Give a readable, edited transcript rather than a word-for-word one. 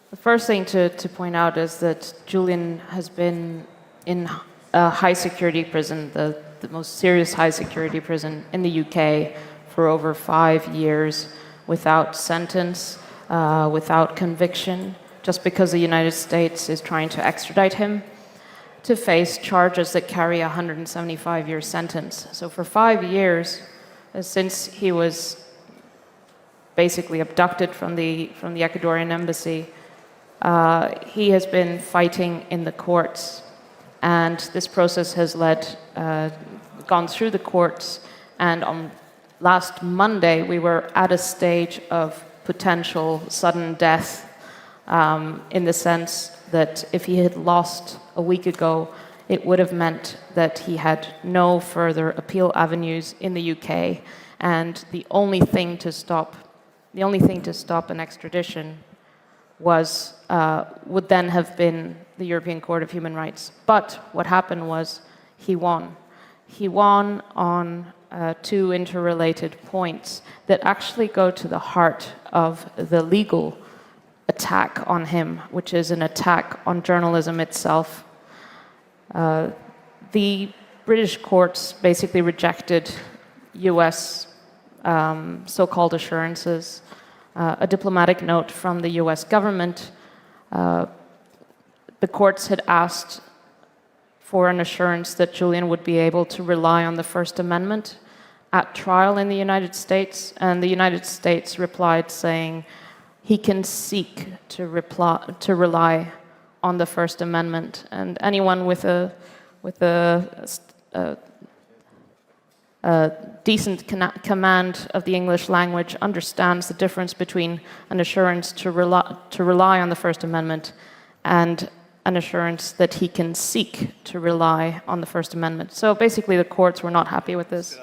The first thing to point out is that Julian has been in a high security prison, the most serious high security prison in the UK for over 5 years without sentence, without conviction, just because the United States is trying to extradite him to face charges that carry a 175-year sentence. So for 5 years, since he was basically abducted from the Ecuadorian embassy, he has been fighting in the courts, and this process has gone through the courts, and on last Monday we were at a stage of potential sudden death, in the sense that if he had lost a week ago, it would have meant that he had no further appeal avenues in the UK, and the only thing to stop an extradition would then have been the European Court of Human Rights. But what happened was he won. He won on two interrelated points that actually go to the heart of the legal attack on him, which is an attack on journalism itself. The British courts basically rejected US so-called assurances, a diplomatic note from the US government. The courts had asked for an assurance that Julian would be able to rely on the First Amendment at trial in the United States, and the United States replied saying he can seek to rely on the First Amendment, and anyone with a decent command of the English language understands the difference between an assurance to rely on the First Amendment and an assurance that he can seek to rely on the First Amendment. So basically the courts were not happy with this.